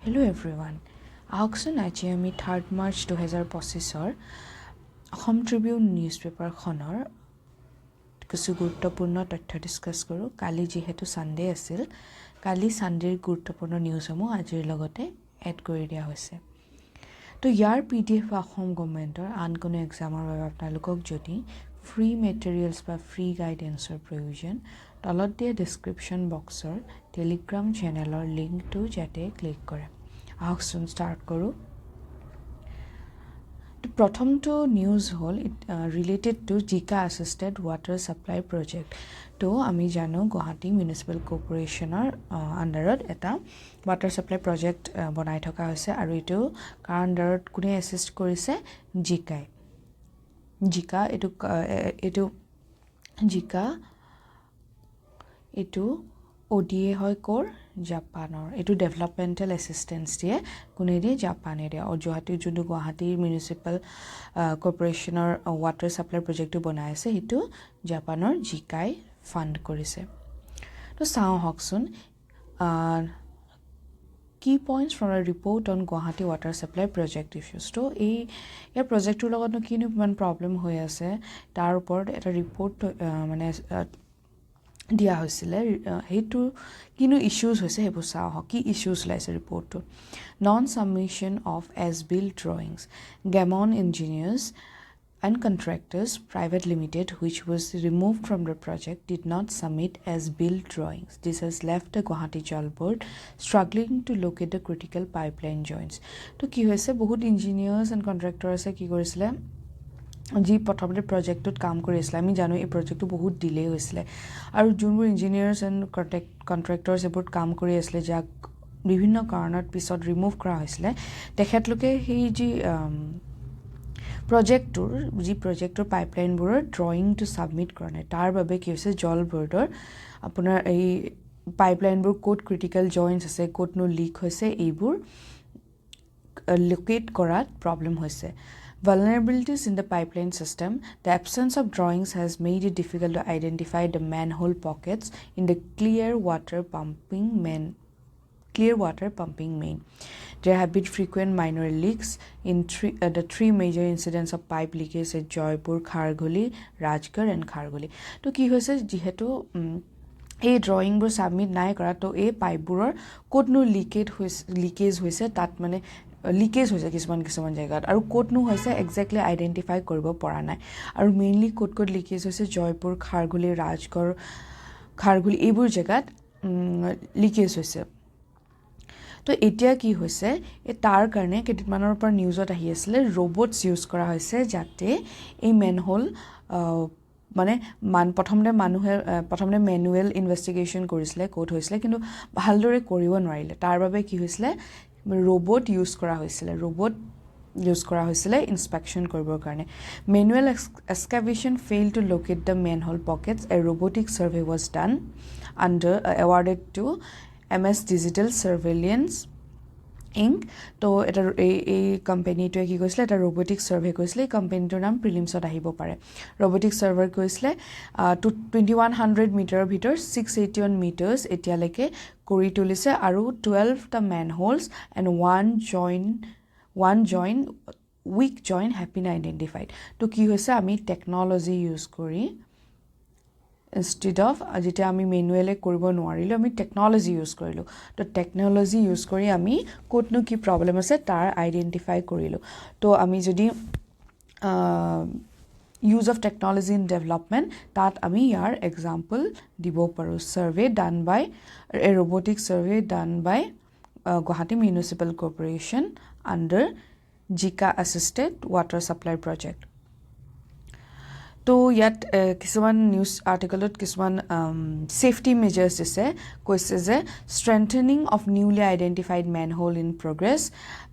Hello everyone. আহকচোন আজি আমি 3 মাৰ্চ 2025 অসম ট্ৰিবিউন নিউজপেপাৰখনৰ কিছু গুৰুত্বপূৰ্ণ তথ্য ডিসকাস কৰো। কালি যেহেতু সানডে আছিল, কালি সানডেৰ গুৰুত্বপূৰ্ণ নিউজসমূহ আজিৰ লগতে এড কৰি দিয়া হৈছে। তো ইয়াৰ পিডিএফ অসম গভৰ্ণমেণ্টৰ আন কোনো এক্সামৰ বাবে আপোনালোকক যদি ফ্ৰী মেটেৰিয়েলছ বা ফ্ৰী গাইডেন্সৰ প্ৰয়োজন, তলত দিয়া ডেসক্ৰিপশ্যন বক্সৰ টেলিগ্ৰাম চেনেলৰ লিংকটো যাতে ক্লিক কৰে। আহকচোন ষ্টাৰ্ট কৰোঁ। প্ৰথমটো নিউজ হ'ল ৰিলেটেড টু জিকা এছিষ্টেড ৱাটাৰ ছাপ্লাই প্ৰজেক্ট। তো আমি জানো গুৱাহাটী মিউনিচিপেল কৰ্পৰেশ্যনৰ আণ্ডাৰত এটা ৱাটাৰ ছাপ্লাই প্ৰজেক্ট বনাই থকা হৈছে আৰু এইটো কাৰ আণ্ডাৰত কোনে এছিষ্ট কৰিছে? জিকা এইটো ODA হয় ক'ৰ? জাপানৰ। এইটো ডেভেলপমেণ্টেল এছিষ্টেঞ্চ দিয়ে, কোনে দিয়ে? জাপানে দিয়ে। আৰু গুৱাহাটীৰ মিউনিচিপেল কৰ্পৰেশ্যনৰ ৱাটাৰ ছাপ্লাই প্ৰজেক্টটো বনাই আছে, সেইটো জাপানৰ জিকাই ফাণ্ড কৰিছে। তো চাওঁ আহকচোন কি পইণ্টছ ফ্ৰম আ report on Guwahati water supply project issues. তো ইয়াৰ প্ৰজেক্টটোৰ লগতনো কিনো ইমান প্ৰব্লেম হৈ আছে তাৰ ওপৰত এটা ৰিপৰ্ট দিয়া হৈছিলে। সেইটো কিনো ইছ্যুজ হৈছে সেইবোৰ চাওঁ আহক। কি ইছ্যুজ ওলাইছে ৰিপৰ্টটো? Non submission of as-built drawings. Gammon Engineers and Contractors Private Limited, which was removed from the project, did not submit as-built drawings. This has left the Guwahati Jal Board struggling to locate the critical pipeline joints. তো কি হৈছে, বহুত engineers and কণ্ট্ৰেক্টৰ্ছে কি কৰিছিলে, যি প্ৰথমতে প্ৰজেক্টটোত কাম কৰি আছিলে, আমি জানো এই প্ৰজেক্টটো বহুত ডিলে হৈছিলে আৰু যোনবোৰ ইঞ্জিনিয়াৰ্ছ এণ্ড কণ্ট্ৰেক্টৰ্ছ এইবোৰত কাম কৰি আছিলে, যাক বিভিন্ন কাৰণত পিছত ৰিমুভ কৰা হৈছিলে, তেখেতলোকে সেই যি প্ৰজেক্টটোৰ পাইপলাইনবোৰৰ ড্ৰয়িংটো ছাবমিট কৰা নাই। তাৰ বাবে কি হৈছে, জল বৰ্ডৰ আপোনাৰ এই পাইপলাইনবোৰ ক'ত ক্ৰিটিকেল জইণ্টছ আছে, ক'তনো লিক হৈছে, এইবোৰ লোকেট কৰাত প্ৰব্লেম হৈছে। Vulnerabilities in the pipeline system. The absence of drawings has made it difficult to identify the manhole pockets in the clear water pumping main. There have been frequent minor leaks in the three major incidents of pipe leakage at Joypur, Kharghuli, Rajgarh and Kharghuli. তো কি হৈছে, যিহেতু এই ড্ৰয়িংবোৰ submit নাই কৰা, তো এই পাইপবোৰৰ ক'তনো লিকেজ হৈছে, তাত মানে লিকেজ হৈছে কিছুমান জেগাত, আৰু ক'তনো হৈছে একজেক্টলি আইডেণ্টিফাই কৰিব পৰা নাই। আৰু মেইনলি ক'ত লিকেজ হৈছে, জয়পুৰ, খাৰঘুলি, ৰাজগড়, খাৰঘুলি এইবোৰ জেগাত লিকেজ হৈছে। তো এতিয়া কি হৈছে, তাৰ কাৰণে কেইদিনমানৰ পৰা নিউজত আহি আছিলে ৰবটছ ইউজ কৰা হৈছে, যাতে এই মেনহোল প্ৰথমতে মেনুৱেল ইনভেষ্টিগেশ্যন কৰিছিলে, ক'ত হৈছিলে, কিন্তু ভালদৰে কৰিব নোৱাৰিলে। তাৰ বাবে কি হৈছিলে, ৰবট ইউজ কৰা হৈছিলে ইনস্পেকশ্যন কৰিবৰ কাৰণে। Manual excavation fail to locate the manhole pockets. A ৰবটিক survey was done awarded to MS Digital Surveillance Inc. তো এই কোম্পানীটোৱে কি কৰিছিলে, এটা ৰবটিক ছাৰ্ভে কৰিছিলে। এই কোম্পানীটোৰ নাম প্ৰিলিমছত আহিব পাৰে। ৰবটিক ছাৰ্ভে কৰিছিলে 2100 মিটাৰৰ ভিতৰত 681 মিটাৰ্ছ এতিয়ালৈকে কৰি তুলিছে, আৰু 12টা মেনহোলছ and one joint weak joint have been identified. তো কি হৈছে, আমি টেকন'লজি ইউজ কৰি ইনষ্টেড অফ যেতিয়া আমি মেনুৱেলে কৰিব নোৱাৰিলোঁ, আমি টেকন'লজি ইউজ কৰিলোঁ। তো টেকন'লজি ইউজ কৰি আমি ক'তনো কি প্ৰব্লেম আছে তাৰ আইডেণ্টিফাই কৰিলোঁ। তো আমি যদি use of technology in development, তাত আমি ইয়াৰ এক্সাম্পল দিব পাৰোঁ। Robotic survey done by Guwahati municipal corporation under JICA assisted water supply project. তো ইয়াত কিছুমান নিউজ আৰ্টিকলত কিছুমান ছেফটি মেজাৰ্ছ দিছে, কৈছে যে strengthening of newly identified manhole in progress,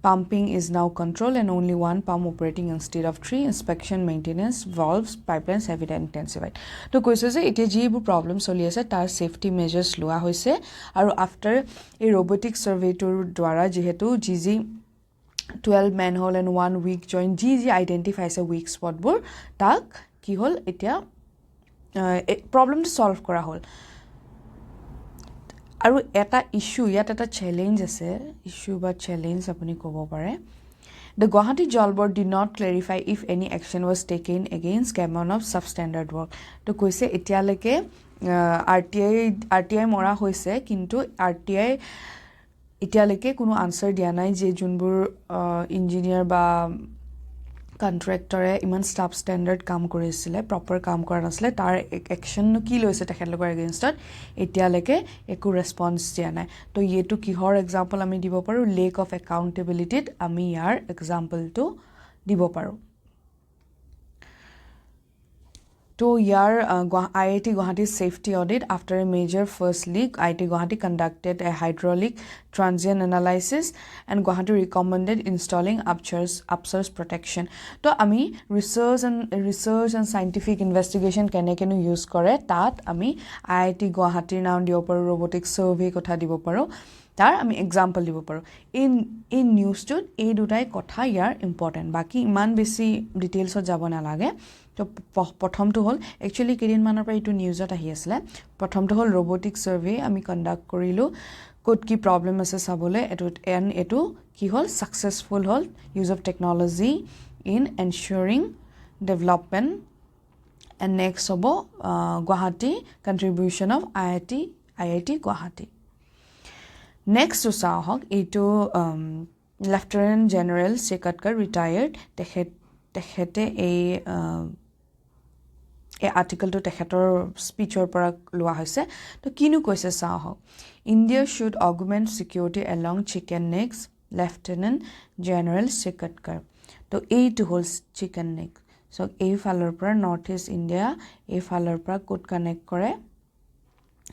pumping is now control and only one pump operating instead of 3, inspection maintenance valves pipelines have been intensified. তো কৈছে যে এতিয়া যিবোৰ প্ৰব্লেম চলি আছে তাৰ ছেফটি মেজাৰ্ছ লোৱা হৈছে, আৰু আফটাৰ এই ৰবটিক ছাৰ্ভেটোৰ দ্বাৰা যিহেতু যি 12 মেনহোল এণ্ড 1 উইক জইণ্ট যি আইডেণ্টিফাই আছে উইক স্পটবোৰ, তাক কি হ'ল, এতিয়া প্ৰব্লেমটো ছল্ভ কৰা হ'ল। আৰু এটা ইস্যু ইয়াত এটা চ্যালেঞ্জ আছে ইস্যু বা চ্যালেঞ্জ আপুনি ক'ব পাৰে The Guwahati Jal Board did not clarify if any action was taken against Cameron of substandard work. To koise etialeke RTI mora hoise kintu RTI etialeke কোনো answer dia nai je junbur engineer ba contractor iman substandard কাম কৰিছিলে proper কাম কৰা নাছিলে তাৰ action কি লৈছে তেখেতলোকৰ against etialeke একো response দিয়া নাই তো yetu কিহৰ example আমি দিব পাৰো lack of accountability আমি ইয়াৰ example to দিব পাৰো To year IIT Guwahati's safety audit after a major first leak, IIT Guwahati conducted a hydraulic transient analysis and Guwahati recommended installing upsurge protection. To ami research and scientific investigation kene use kore tat ami IIT Guwahati naam dibo paru robotic survey kotha dibo paru tar ami example dibo paru in news to ei dutai kotha yar important baki iman besi details ot jabo na lage তো প্ৰথমটো হল actually কেদিন মানৰ পৰা ইটো নিউজত আহি আছিল প্ৰথমটো হল robotic survey আমি কন্ডাক্ট কৰিলো কোড কি প্ৰবলেম আছে সাবলে এটো কি হল সাকসেসফুল হল use of technology in ensuring development and next hobo Guwahati contribution of IIT Guwahati next to sa hok eto Lieutenant General 𝒂𝒂𝒂 retired তেখেতে এই article to তেখেতৰ speechৰ পৰা লোৱা হৈছে তো কিনু কৈছে চাও হক India should augment security along chicken necks Lieutenant General 𝒂𝒂𝒂 তো এইটো হল chicken neck so এই ফালৰ পৰা নৰ্থ ইষ্ট ইণ্ডিয়া এই ফালৰ পৰা কোড কানেক্ট কৰে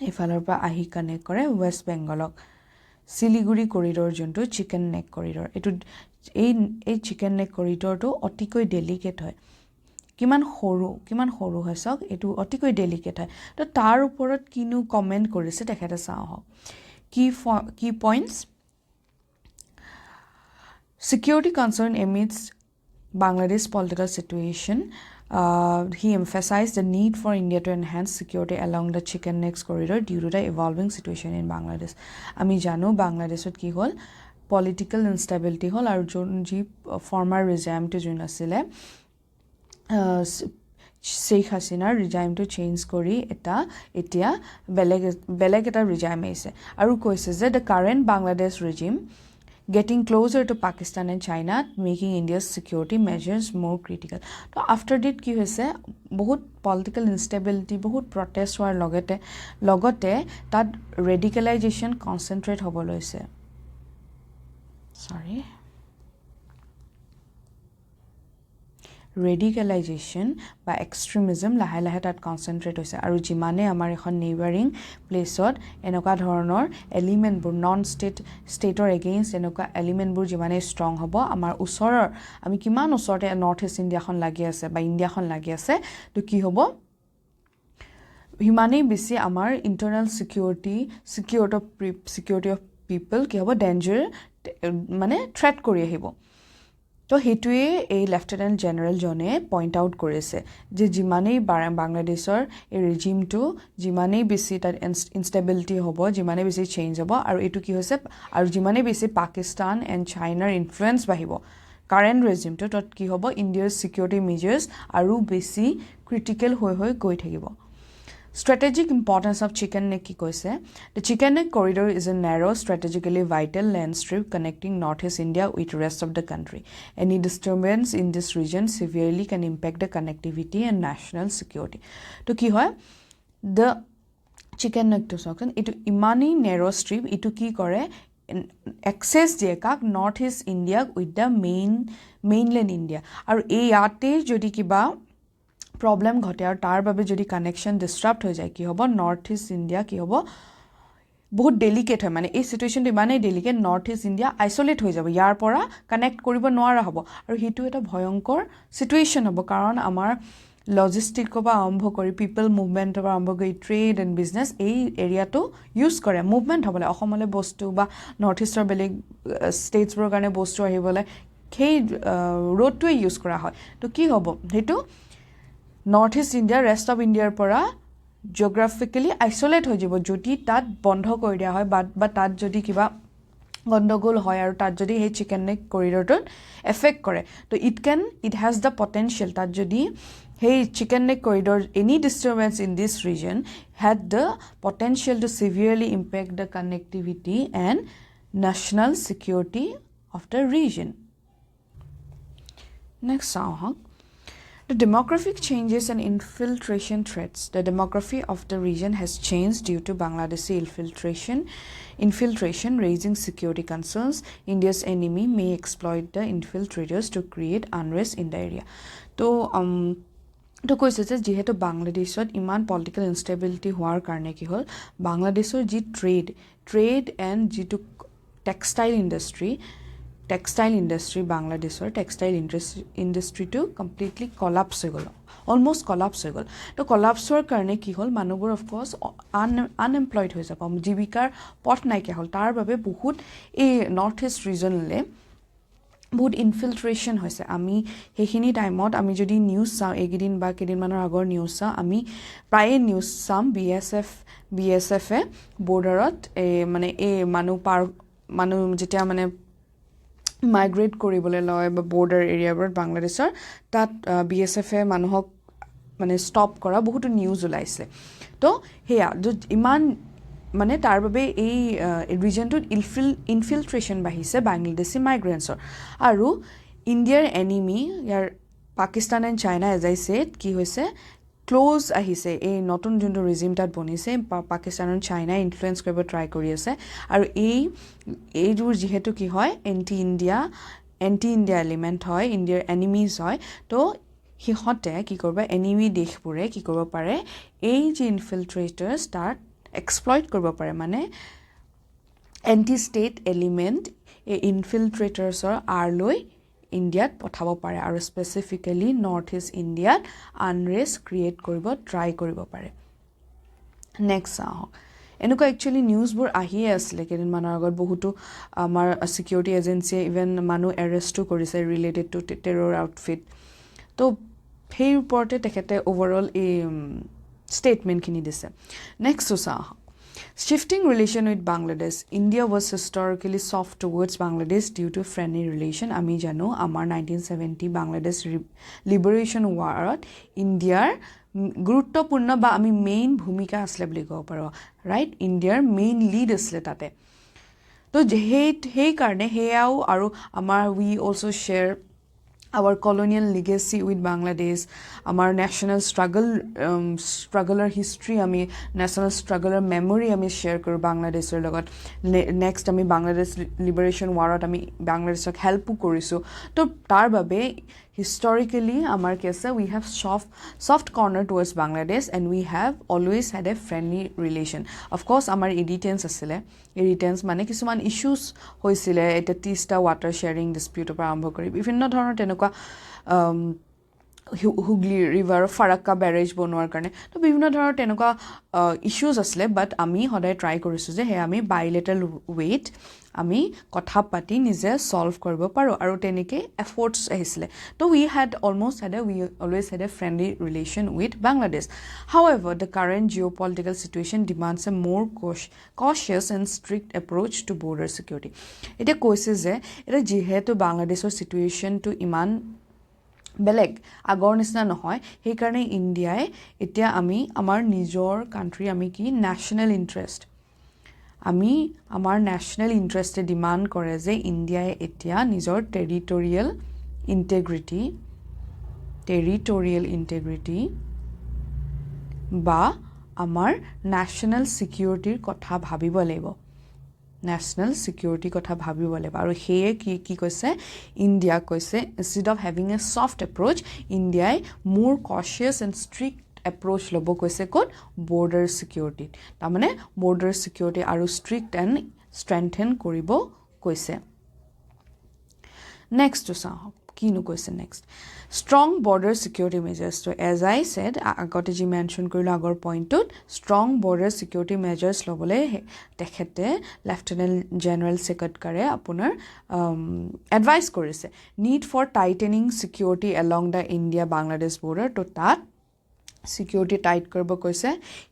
এই ফালৰ পৰা আহি কানেক্ট কৰে West বেংগলক Siliguri corridor junto chicken neck corridor etu এই chicken neck corridor to অতিকৈ delicate হয় কিমান সৰু হয় সক এটো অতিকৈ delicate হয় তো তাৰ ওপৰত কিনু কমেন্ট কৰিছে তেখেতে চাও হক কি points security concern amidst Bangladesh political situation he emphasized the need for India to enhance security along the chicken necks corridor due to the evolving situation in Bangladesh ami jano Bangladeshot ki hol political instability hol aru ji former regime to join asile Sheikh Hasina regime to change kori etia beleg eta regime aise aru koise je the current Bangladesh regime getting closer to Pakistan and China making India's security measures more critical to after that ki hoise bahut political instability bahut protest war logote tat radicalization concentrate hobo loise sorry radicalization by extremism lahe lahe tat concentrate hoise aru jimane amar ekhon neighboring place ot enoka dhoroner element bur non state or against enoka element bur jimane strong hobo amar usoror ami kiman usorte north east india khon lagi ase ba india khon lagi ase to ki hobo himane bisi amar internal security of people ki hobo danger mane threat kori ahibo তো হেতুয়ে এই lieutenant general জনে point out করেছে যে জিমানেই বাংলাদেশৰ এই ৰেজিমটো জিমানেই বেছি তাত ইনষ্টেবিলিটি হ'ব জিমানেই বেছি চেঞ্জ হ'ব আৰু এটো কি হৈছে আৰু জিমানেই বেছি পাকিস্তান এণ্ড চাইনাৰ ইনফ্লুৱেন্স বাঢ়িব কাৰেন্ট ৰেজিমটো তত কি হ'ব ইণ্ডিয়াৰ সিকিউৰিটি মেজাৰ্স আৰু বেছি ক্ৰিটিক্যাল হৈ গৈ থাকিব Strategic importance of chicken neck ki koise the chicken neck corridor is a narrow strategically vital land strip connecting northeast India with rest of the country any disturbance in this region severely can impact the connectivity and national security to ki hoy the chicken neck to section itu imani narrow strip itu ki kore access je kak northeast India with the mainland India aru ei ate jodi kiba problem ঘটে আৰু তাৰ বাবে যদি connection ডিসৰাপ্ট হৈ যায় কি হ'ব north east India কি হ'ব বহুত ডেলিকেট হয় মানে এই সিচুৱেশনটো মানে delicate north east India isolate হৈ যাব ইয়াৰ পৰা কানেক্ট কৰিব নোৱাৰা হ'ব আৰু হিটো এটা ভয়ংকৰ সিচুৱেশন হ'ব কাৰণ আমাৰ লজিষ্টিক বা আৰম্ভ কৰি পিপল মুভমেন্ট বা আৰম্ভ কৰি ট্ৰেড এণ্ড বিজনেস এই এৰিয়াটো ইউজ কৰে মুভমেন্ট হ'বলে অসমলে বস্তু বা নৰ্থ ইষ্টৰ বেলেগ ষ্টেটছৰ কাৰণে বস্তু আহিবলে সেই ৰোডটো ইউজ কৰা হয় তো কি হ'ব হেতু North East India, rest of India pora geographically isolate হৈ যাব যদি তাত বন্ধ কৰি দিয়া হয় বা তাত যদি কিবা গণ্ডগোল হয় আৰু তাত যদি সেই চিকেন নেক কৰিডৰটোত এফেক্ট কৰে তো ইট হ্যাজ দ্য পটেনশিয়াল তাত যদি hey chicken neck corridor any disturbance in this region had the potential to severely impact the connectivity and national security of the region. Next song. The demographic changes and infiltration threats. The demography of the region has changed due to Bangladeshi infiltration raising security concerns. India's enemy may exploit the infiltrators to create unrest in the area. So তো কৈছে যে যেহেতু বাংলাদেশত ইমান political ইনষ্টেবিলিটি হোৱাৰ কাৰণে কি হ'ল বাংলাদেশৰ যি ট্ৰেড এণ্ড যিটো টেক্সটাইল ইণ্ডাষ্ট্ৰী বাংলাদেশৰ টেক্সটাইল ইণ্ডাষ্ট্ৰীটো কমপ্লিটলি কলাপছ হৈ গ'ল অলমষ্ট কলাপছ হৈ গ'ল তো কলাপছ হোৱাৰ কাৰণে কি হ'ল মানুহবোৰ অফক'ৰ্ছ আনএমপ্লয়ড হৈ যাব জীৱিকাৰ পথ নাইকিয়া হ'ল তাৰ বাবে বহুত এই নৰ্থ ইষ্ট ৰিজনলৈ বহুত ইনফিল্ট্ৰেশ্যন হৈছে আমি সেইখিনি টাইমত আমি যদি নিউজ চাওঁ এইকেইদিন বা কেইদিনমানৰ আগৰ নিউজ চাওঁ আমি প্ৰায়ে নিউজ চাম বিএছএফে বৰ্ডাৰত মানে এই মানুহ যেতিয়া মানে মাইগ্ৰেট কৰিবলৈ লয় বা বৰ্ডাৰ এৰিয়াবোৰত বাংলাদেশৰ তাত বিএছএফে মানুহক মানে ষ্টপ কৰা বহুতো নিউজ ওলাইছে তো সেয়া ইমান মানে তাৰ বাবে এই ৰিজনটোত ইনফিল্ট্ৰেশ্যন বাঢ়িছে বাংলাদেশী মাইগ্ৰেণ্টছৰ আৰু ইণ্ডিয়াৰ এনিমি ইয়াৰ Pakistan and China as I said কি হৈছে ক্লোজ আহিছে এই নতুন যোনটো ৰিজিম তাত বনিছে পাকিস্তান আৰু চাইনাই ইনফ্লুৱেঞ্চ কৰিব ট্ৰাই কৰি আছে আৰু এইবোৰ যিহেতু কি হয় এণ্টি ইণ্ডিয়া এলিমেণ্ট হয় ইণ্ডিয়াৰ এনিমিজ হয় তো সিহঁতে কি কৰিব এনিমি দেশবোৰে কি কৰিব পাৰে এই যে ইনফিল্ট্ৰেটাৰ্ছ তাত এক্সপ্লইট কৰিব পাৰে মানে এণ্টি ষ্টেট এলিমেণ্ট এই ইনফিল্ট্ৰেটাৰ্ছৰ আৰলৈ ইণ্ডিয়াত পঠাব পাৰে আৰু স্পেচিফিকেলি নৰ্থ ইষ্ট ইণ্ডিয়াত আনৰেষ্ট ক্ৰিয়েট কৰিব ট্ৰাই কৰিব পাৰে নেক্সট চাওঁ এনেকুৱা একচুৱেলি নিউজবোৰ আহিয়ে আছিলে কেইদিনমানৰ আগত বহুতো আমাৰ ছিকিউৰিটি এজেঞ্চিয়ে ইভেন মানুহ এৰেষ্টো কৰিছে ৰিলেটেড টু টেৰৰ আউটফিট তো সেই ওপৰতে তেখেতে অভাৰঅল এই statement-khini dise. Next to sa. Shifting relation with Bangladesh. India was historically soft towards Bangladesh due to friendly relation. Ami jano amar 1970 Bangladesh liberation war India'r গুৰুত্বপূৰ্ণ বা আমি main ভূমিকা আসলে বুলি কব পাৰো ৰাইট ইণ্ডিয়াৰ মেইন লিড আসলে তাতে তো সেই কাৰণে হেয়াও আৰু আমাৰ we also share our colonial legacy with Bangladesh, our national struggler history, national struggler memory share karo Bangladesh logot. Next Bangladesh liberation war Bangladesh help korisu. To tar babe historically amar case we have soft corner towards Bangladesh and we have always had a friendly relation. Of course amar editance asile editance mane kisuman issues hoisile eta tista water sharing dispute opor arambho kori bibhinno dhoroner tenokwa Hooghly river Farakka barrage বনোৱাৰ কাৰণে তো বিভিন্ন ধৰণৰ তেনেকুৱা issues আসলে বাট আমি সদায় try কৰিছো যে হে আমি বাইলেটাৰেল ৱেট আমি কথা পাতি নিজে সলভ কৰিব পাৰো আৰু তেনেকে এফৰ্টস আহিছিলে তো we always had a friendly relation with Bangladesh. However, the current geopolitical situation demands a more cautious and strict approach to border security. এটা কৈছে যে এটা যেহেতু বাংলাদেশৰ সিচুৱেশনটো ইমান বেলেগ আগৰ নিচিনা নহয় সেই কাৰণে ইণ্ডিয়াই এতিয়া আমি আমাৰ নিজৰ কান্ট্ৰি আমি কি ন্যাশনাল ইন্টাৰেষ্ট আমি আমাৰ ন্যাশনাল ইন্টাৰেষ্টে ডিমান্ড কৰে যে ইণ্ডিয়াই এতিয়া নিজৰ টেৰিটৰিয়েল ইন্টিগ্ৰিটি বা আমাৰ ন্যাশনাল সিকিউৰিটিৰ কথা ভাবিব লাগিব national security kotha bhabibo leba aru heye ki koise India koise instead of having a soft approach India more cautious and strict approach lobo koise kot border security ta mane border security aru strict and strengthen koribo koise next to sa kinu koise next strong border security measures. So as I said, agote ji mention korilo agor point to strong border security measures lobole tekhete Lieutenant General 𝒂𝒂𝒂 apunar advice korise need for tightening security along the India Bangladesh border to that security tight কৰিব কৈছে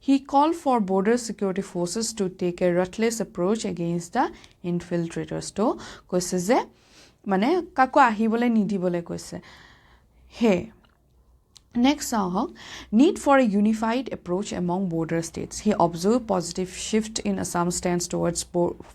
he called for border security forces to take a ruthless approach against the infiltrators to কৈছে যে মানে কাকো আহিবলে নিদিবলে কৈছে হে Next, need for a unified approach among border states. He observed positive shift in Assam's stance towards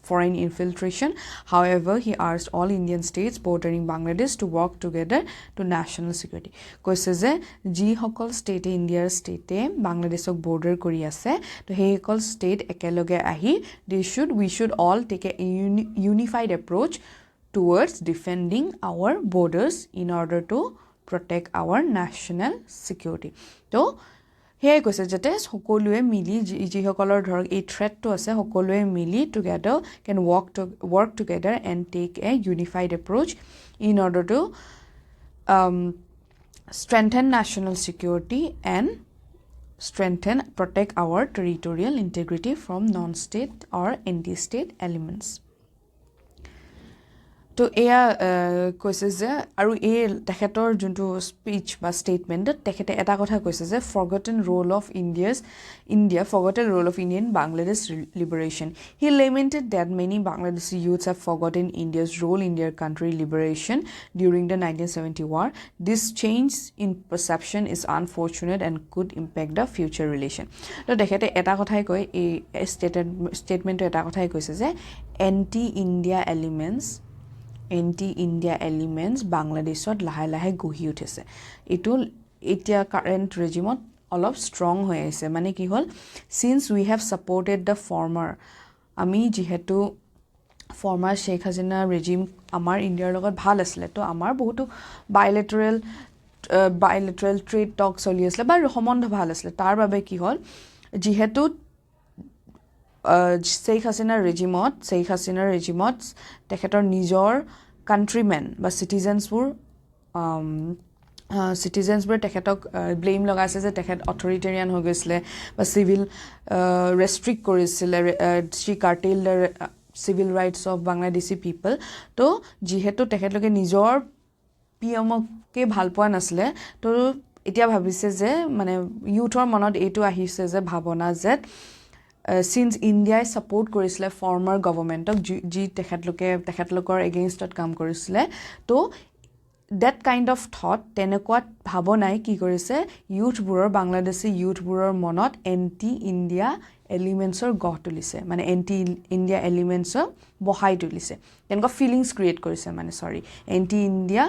foreign infiltration. However, he urged all Indian states bordering Bangladesh to work together to national security. কৈছে যে যি সকল state India state Bangladeshok border কৰি আছে তো সেই সকল state একেলগে আহি we should all take a unified approach towards defending our borders in order to protect our national security. তো হেই কৈছে যেতে সকলোৱে মিলি যি সকলৰ ধৰক এই থ্ৰেটটো আছে সকলোৱে মিলি together can work together and take a unified approach in order to strengthen national security and protect our territorial integrity from non-state or anti-state elements. তো এয়া কৈছে যে আৰু এই তেখেতৰ যোনটো স্পিচ বা স্টেটমেন্ট তেখেতে এটা কথা কৈছে যে forgotten role of Indian Bangladesh liberation. He lamented that many Bangladeshi youths have forgotten India's role in their country liberation during the 1970 war. This change in perception is unfortunate and could impact the future relation. তো তেখেতে এটা কথাই কয় এই স্টেটমেন্টটো এটা কথাই কৈছে যে anti-India elements Bangladeshot লাহে গহি উঠিছে এটো এতিয়া কারেন্ট ৰেজিমত অলপ ষ্ট্ৰং হৈ আছে মানে কি হল since we have supported the former আমি যেহেতু former Sheikh Hasina regime আমাৰ ইন্ডিয়াৰ লগত ভাল আছিল তো আমাৰ বহুতো bilateral trade talks চলি আছিল বা সম্বন্ধ ভাল আছিল তাৰ বাবে কি হল যেহেতু Sheikh Hasina regime তেখেতৰ নিজৰ countrymen বা citizens বোৰ তেখেতক blame লগাইছে যে তেখেত authoritarian হৈ গৈছিলে বা civil restrict কৰিছিলে she curtailed the civil rights of Bangladeshi people তো যেহেতু তেখেতলোকে নিজৰ পিএমকে ভাল পোৱা নাছিলে তো এতিয়া ভাবিছে যে মানে ইউথৰ মনত এটো আহিছে যে ভাবনা যে since India support কৰিছিলে former government যি তেখেতলোকৰ against কাম কৰিছিলে তো that kind of thought তেনেকুৱা ভাবনাই কি কৰিছে Bangladeshi youth বুৰৰ মনত anti India elements গঢ় তুলিছে মানে anti India elements বহাই তুলিছে তেনেকুৱা feelings create কৰিছে মানে anti India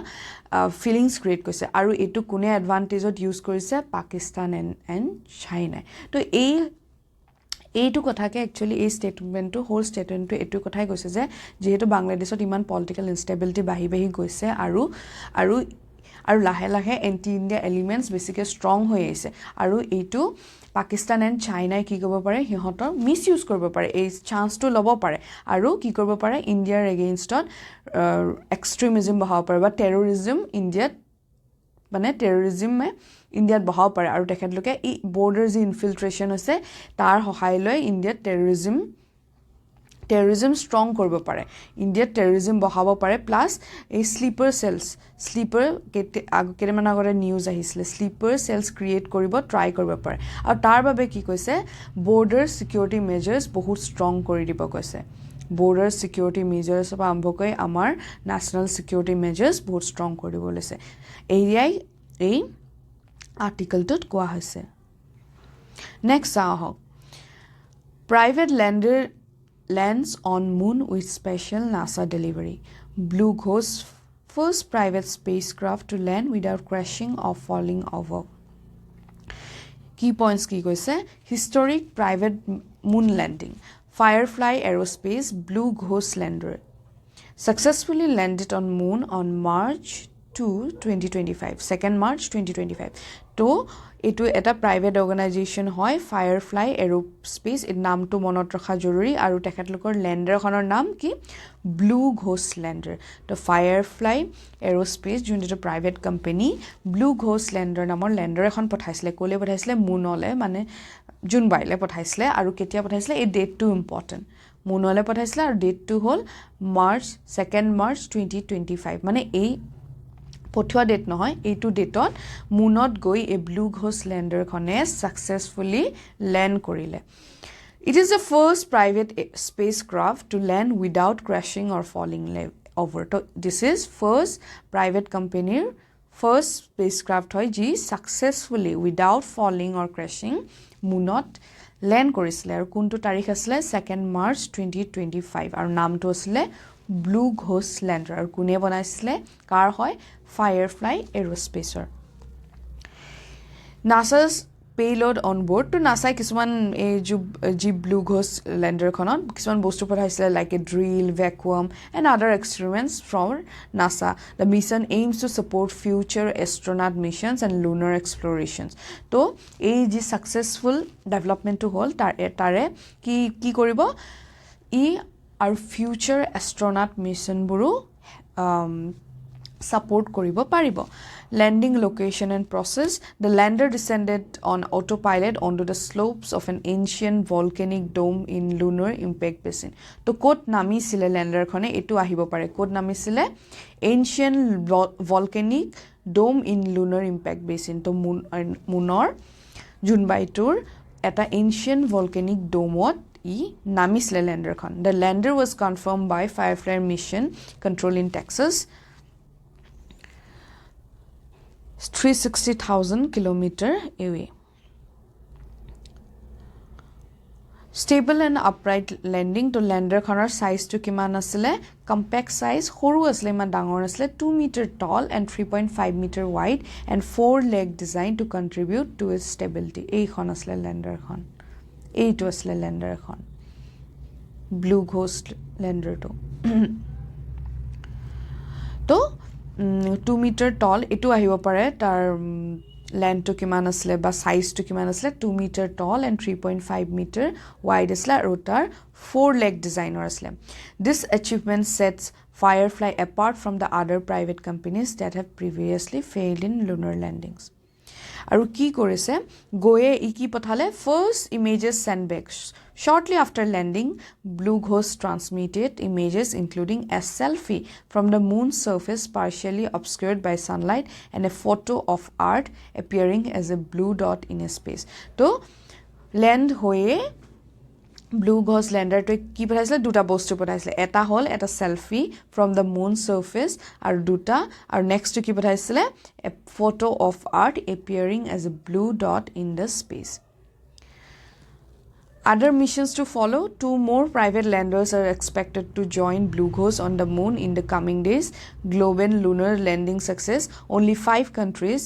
feelings create কৰিছে আৰু এটো কোনে advantage use কৰিছে Pakistan and China তো এইটো কথাকে একচুয়ালি এই স্টেটমেন্টটো হোল স্টেটমেন্টটো এটো কথাই কৈছে যে যেহেতু বাংলাদেশত ইমান পলিটিক্যাল ইনষ্টেবিলিটি বাহি গৈছে আৰু লাহে লাহে এন্টি ইন্ডিয়া এলিমেন্টস বেছিকে ষ্ট্ৰং হৈ আছে আৰু এইটো পাকিস্তান এণ্ড চাইনাই কি কৰিব পাৰে হিহঁতৰ মিস ইউজ কৰিব পাৰে এই চান্সটো ল'ব পাৰে আৰু কি কৰিব পাৰে ইণ্ডিয়াৰ এগেইনষ্টত এক্সট্ৰিমিজম বহাব পাৰে বা টেৰৰিজম ইণ্ডিয়াত মানে টেৰৰিজমে ইণ্ডিয়াত বহাব পাৰে আৰু তেখেতলোকে এই বৰ্ডাৰ যি ইনফিল্ট্ৰেচন আছে তাৰ সহায় লৈ ইণ্ডিয়াত টেৰৰিজম ষ্ট্ৰং কৰিব পাৰে ইণ্ডিয়াত টেৰৰিজম বহাব পাৰে প্লাস এই স্লিপাৰ কেইটামান আগতে নিউজ আহিছিলে স্লিপাৰ সেলস ক্ৰিয়েট কৰিব ট্ৰাই কৰিব পাৰে আৰু তাৰ বাবে কি কৈছে বৰ্ডাৰ সিকিউৰিটি মেজাৰ্স বহুত ষ্ট্ৰং কৰি দিব কৈছে border security measures of আম্ভকৈ আমাৰ national security measures বহুত strong কৰি দিব লৈছে এই আৰ্টিকেলটোত কোৱা হৈছে next private lands on moon with special NASA delivery Blue Ghost first private spacecraft to land without crashing or falling over key points ki koise historic private moon landing Firefly Aerospace Blue Ghost lander successfully landed on moon on March 2, 2025 2nd March 2025 to etu eta private organization hoy Firefly Aerospace et naam to monot rakha joruri aru tekhatlokor lander khonor naam ki Blue Ghost lander to Firefly Aerospace jun etu private company Blue Ghost lander namor lander ekhon pothaisile kole pothaisile moon ole mane June 22 লে পঠাইছিলে আৰু কেতিয়া পঠাইছিলে এই ডেটটো important মুনলে পঠাইছিলে আৰু ডেটটো হল মাৰ্চ 2nd মাৰ্চ 2025 মানে এই পঠিওৱা ডেট নহয় এইটো ডেটত মুনত গৈ এই ব্লু ঘোষ্ট লেণ্ডাৰখনে সাকসেসফুলি ল্যান্ড কৰিলে It is the first private spacecraft to land without crashing or falling over. So this is first private company first spacecraft hoy ji successfully without falling or crashing munot land korisile aru kuntu tarikh asile 2nd March 2025 aru naam to asile Blue Ghost Lander aru kune banaisile car hoy Firefly Aerospacer NASA's payload on board to NASA কিছুমান এই G blue ghost ল্যান্ডাৰখনত কিছুমান বস্তু পঠাইছিলে like a drill vacuum and other experiments from NASA the mission aims to support future astronaut missions and lunar explorations তো এই G successful development to হল তাৰে কি কৰিব ই আৰু future astronaut mission বোৰো support koribo paribo landing location and process the lander descended on autopilot onto the slopes of an ancient volcanic dome in lunar impact basin to kot nami sile lander khone etu ahibo pare kot nami sile ancient volcanic dome in lunar impact basin to munor junbaitur eta ancient volcanic dome nami sile lander khon the lander was confirmed by Firefly mission control in Texas 360,000 kilometer away. Stable and upright landing to lander khonar size to kiman asile compact size horu asile man dangor asile 2 meter tall and 3.5 meter wide and 4 leg design to contribute to its stability ei khon asile lander khon ei to asile lander khon blue ghost lander to 2 meter tall etu ahibo pare tar length to kiman asle ba size to kiman asle 2 meter tall and 3.5 meter wide asle aru tar 4 leg designer asle this achievement sets Firefly apart from the other private companies that have previously failed in lunar landings aru ki korise goye iki pothale first images sent back shortly after landing blue ghost transmitted images including a selfie from the moon's surface partially obscured by sunlight and a photo of earth appearing as a blue dot in a space to land hoye blue ghost lander to ki pataisile duta bostu pataisile eta hol eta selfie from the moon surface aru duta aru next to ki pataisile a photo of earth appearing as a blue dot in the space Other missions to follow 2 more private landers are expected to join Blue Ghost on the moon in the coming days global lunar landing success only 5 countries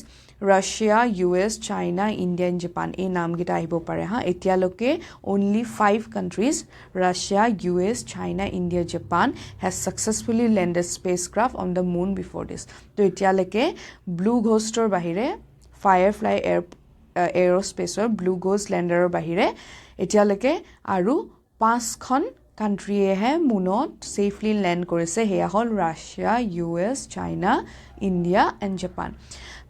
Russia, US, China, India and Japan ei naam gita ahibo pare ha etialoke only 5 countries Russia, US, China, India, Japan has successfully landed spacecraft on the moon before this to etialoke Blue Ghost or bahire Firefly Aerospace or Blue Ghost lander bahire etialoke aru 5 খন country he munot safely land korise heya hol Russia, US, China, India and Japan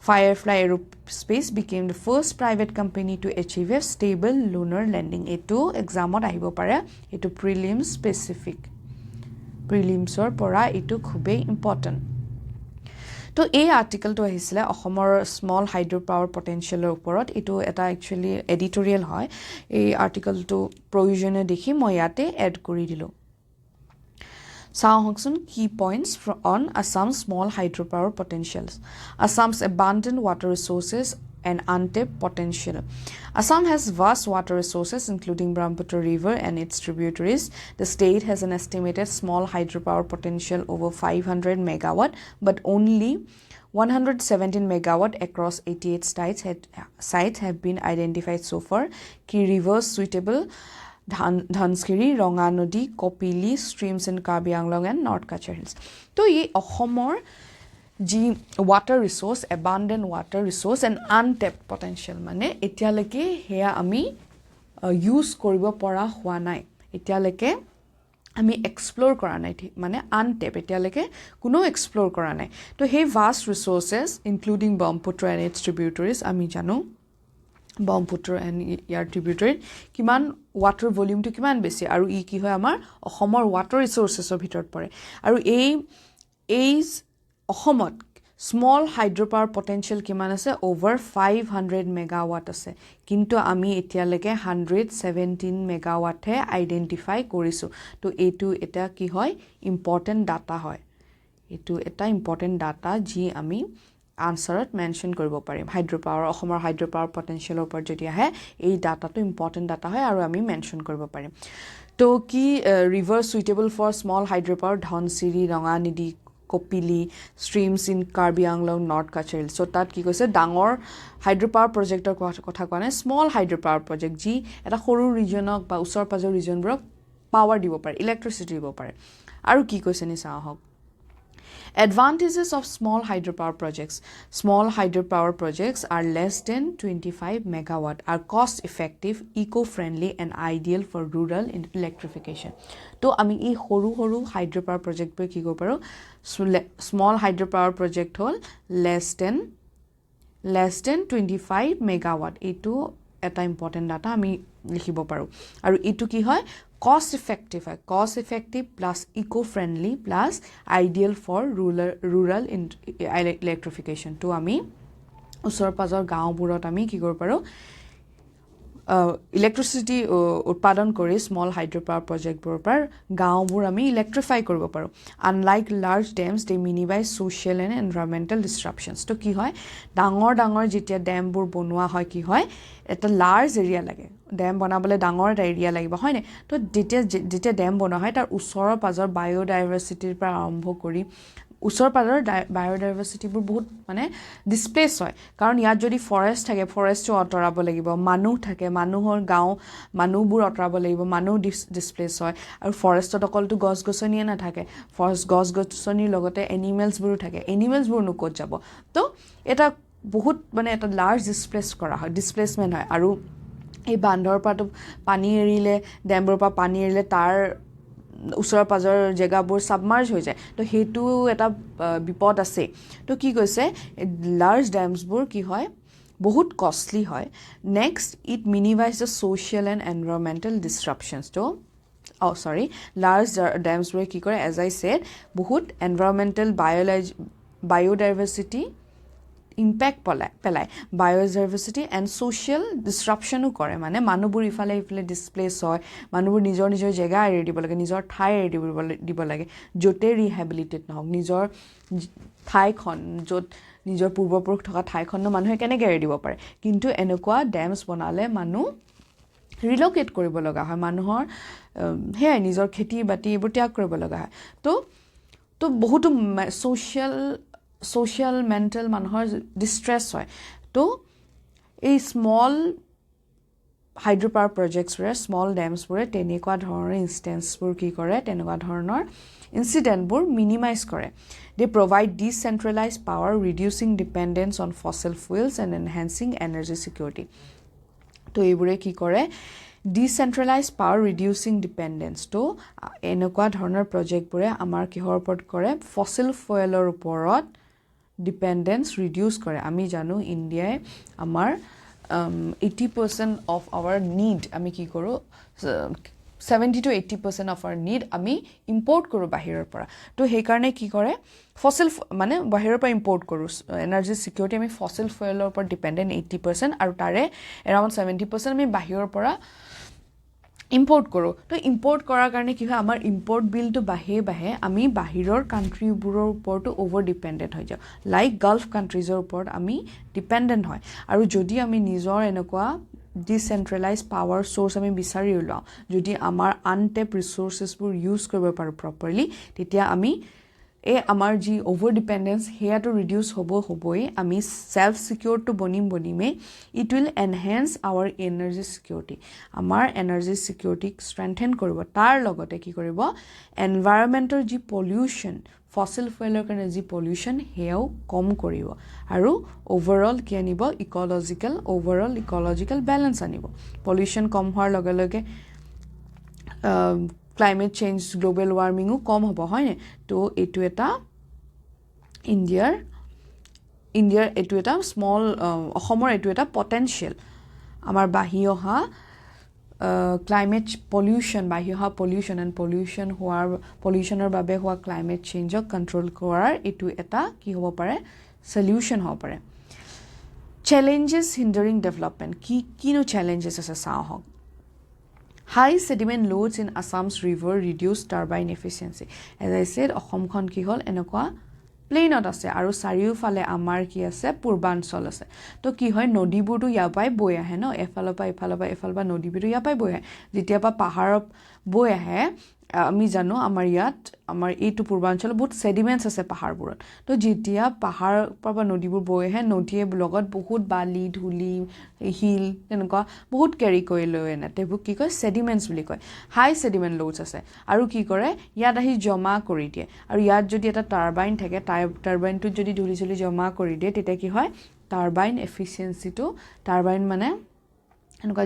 Firefly Aerospace became the first private company to achieve a stable lunar landing. Eto exam ot ahibo pare. Eto prelims specific. Prelims or pora eto khube important. To a article to ahisile Ahomor small hydropower potential oporot eto eta actually editorial hoy. A article to provision dekhi moi yate add kori dilo. Sahongsun key points on Assam's small hydropower potentials. Assam's abundant water resources and untapped potential. Assam has vast water resources including Brahmaputra River and its tributaries. The state has an estimated small hydropower potential over 500 megawatt, but only 117 megawatt across 88 sites have been identified so far. Key rivers suitable ধানস্কিৰি ৰঙা নদী Kopili streams in Karbi Anglong and North Kachar Hills to ye ahomor ji water resource abundant water resource and untapped potential mane etialeke heya ami use koribo pora hua nai etialeke ami explore kora nai mane untapped etialeke kuno explore kora nai to he vast resources including Brahmaputra and its tributaries ami janu Brahmaputra and your tributary kiman water volume to kiman besi aru e ki hoy amar ahomor water resources or bhitor pore aru ei ahomot small hydropower potential কিমান আছে over 500 megawatt আছে কিন্তু আমি এতিয়ালৈকে 117 মেগাৱাটহে identify কৰিছো তো এইটো এটা কি হয় ইম্পৰ্টেন্ট ডাটা হয় এইটো এটা ইম্পৰ্টেন্ট ডাটা যি আমি আনসাৰত মেনশন কৰিব পাৰিম হাইড্ৰোপাৱাৰ অসমৰ হাইড্ৰোপাৱাৰ পটেনশিয়েলৰ ওপৰত যদি আহে এই ডাটাটো ইম্পৰ্টেন্ট ডাটা হয় আৰু আমি মেনশন কৰিব পাৰিম তো কি river suitable for small hydropower Dhansiri Ranganadi Kopili streams in Karbi Anglong North Kachel so তাত কি কৈছে ডাঙৰ হাইড্ৰোপাৱাৰ প্ৰজেক্টৰ কথা কোৱা নাই স্মল হাইড্ৰোপাৱাৰ প্ৰজেক্ট যি এটা সৰু ৰিজনক বা উত্তৰ পাজৰ ৰিজনবোৰক পাৱাৰ দিব পাৰে ইলেক্ট্ৰিচিটি দিব পাৰে আৰু কি কৈছে নি চাওক Advantages of small hydropower projects. Small hydropower projects are less than 25 megawatt, are cost effective, eco-friendly and ideal for rural electrification. So, ami ei horu hydropower project pe ki go paro small hydropower project hol less than 25 megawatt. Etu eta important data ami likhibo paro. Aru etu ki hoy cost effective hai cost effective plus eco friendly plus ideal for rural electrification to ami usor pazor gaoburot ami ki kor paro electricity utpadon kori small hydropower project bor par gaobur ami electrify koribo paro unlike large dams they minimize social and environmental disruptions to ki hoy dangor jetia dam bur bonwa hoy ki hoy eta large area lage dam banabole dangor area lagiba hoy ne to jetia dam bonwa hoy tar usor pazor biodiversity par arambho kori usor pazor biodiversity bur bahut mane displace hoy karon ya jodi forest thake forest to otorabo lagibo manu thake manuhor gao manubur otorabo lagibo manu displace hoy aru forest to okol to gos gosoni na thake forest gos gosoni logote animals buru thake animals buru nu kot jabo to eta bahut mane eta large displace kora hoy displacement hoy aru ei bandor pato pani erile dambor pa pani erile tar usor pazor jegabur submerge হৈ যায় তো হেতু এটা বিপদ আছে তো কি কৈছে লার্জ ড্যামস বুৰ কি হয় বহুত কষ্টলি হয় next it minimize the social and environmental disruptions to large dams বুৰ কি কৰে এজ আই সেড বহুত environmental biodiversity impact pelai biodiversity and social disruption kore mane manubur ifale displace hoy manubur nijor jega eri dibo lage nijor thai eri dibo lage jote rehabilitate na hok nijor thai khon jot nijor purbopuruk thoka thai khon manuhe kene eri dibo pare kintu enokwa dams bonale manu relocate koribo laga hoy manuhor he nijor kheti bati ebur tyag koribo laga hoy to bohutu social mental manhor distress hoy to a small hydropower projects where small dams bure tenekwa dhoroner instance bur ki kore tenekwa dhoroner incident bur minimize kore they provide decentralized power reducing dependence on fossil fuels and enhancing energy security to ebure ki kore decentralized power reducing dependence to enekwa dhoroner project bure amar kihor upor kore fossil fuelor uporot dependence reduce kore ami janu india amar 80% of our need ami ki koru 70 to 80% of our need ami import koru bahiror pora to he karone ki kore fossil mane bahiror pa import koru energy security ami fossil fuelor upor dependent 80% aru tare around 70% ami bahiror pora import koro to import korar karone ki hoy amar import bill to bahe ami bahiror country buror upor to over dependent hoy jao like gulf countries or upor ami dependent hoy aru jodi ami nijor enokwa decentralized power source ami bisari ulao jodi amar untapped resources bur use koribo paru properly titia ami amar ji over dependence here to reduce hoboi ami self secure to bonime it will enhance our energy security amar energy security strengthen koribo tar logote ki koribo environmental ji pollution fossil fuelor karone ji pollution heo kom koribo aru overall ki anibo overall ecological balance anibo pollution kom hor loge climate change global warming kom hobo hoy ne to etu eta indiar etu eta small ohomor etu eta potential amar bahioha climate pollution and pollutionor babe hoa climate change control korar etu eta ki hobo pare solution হ'ব পাৰে challenges hindering development কিনো challenges আছে চাওঁ হওক high sediment loads in Assam's river reduce turbine efficiency as I said অসমখন কি হল এনেকুৱা প্লেনত আছে আৰু চাৰিওফালে আমাৰ কি আছে পূৰ্বাঞ্চল আছে তো কি হয় নদীবোৰটো ইয়াৰ পৰাই বৈ আহে ন এফালৰ পৰা নদীবোৰটো ইয়াৰ পৰাই বৈ আহে যেতিয়া পাহাৰত বৈ আহে আমি জানো আমাৰ ইয়াত আমাৰ এইটো পূৰ্বাঞ্চল বহুত সেডিমেন্টস আছে পাহাৰবোৰত তো যেতিয়া পাহাৰ পৰা নদীবোৰ বৈ আহে নদীয়ে লগত বহুত বালি ধুলি হিল তেনেকুৱা বহুত কেৰি কৰি লৈ আনে তেবোৰ কি কয় সেডিমেন্টস বুলি কয় হাই সেডিমেন্ট লোডছ আছে আৰু কি কৰে ইয়াত আহি জমা কৰি দিয়ে আৰু ইয়াত যদি এটা টাৰবাইন থাকে টাৰবাইনটো যদি ধুলি চলি জমা কৰি দিয়ে তেতিয়া কি হয় টাৰবাইন এফিচিয়েন্সিটো টাৰবাইন মানে এনেকুৱা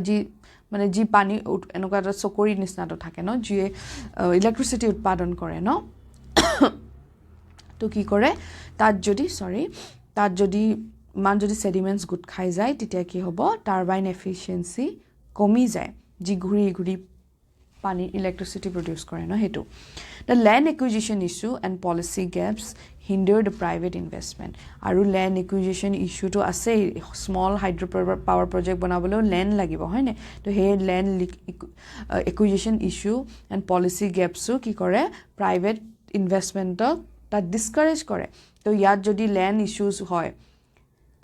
যি পানী এনেকুৱা এটা চকৰি নিচিনাটো থাকে ন যিয়ে ইলেক্ট্ৰিচিটি উৎপাদন কৰে ন তো কি কৰে তাত যদি মান যদি সেডিমেন্টস গুট খাই যায় তেতিয়া কি হ'ব টাৰবাইন এফিচিয়েন্সি কমি যায় যি ঘূৰি পানী ইলেক্ট্ৰিচিটি প্ৰডিউস কৰে ন হেতু the land acquisition issue and policy gaps hinder the private investment আৰু land acquisition issue to আছে small hydropower project বনাবলৈ land লাগিব হয় নে তো হে land acquisition issue and policy gaps কি কৰে private investment তা discourage কৰে তো ইয়াত যদি land issues হয়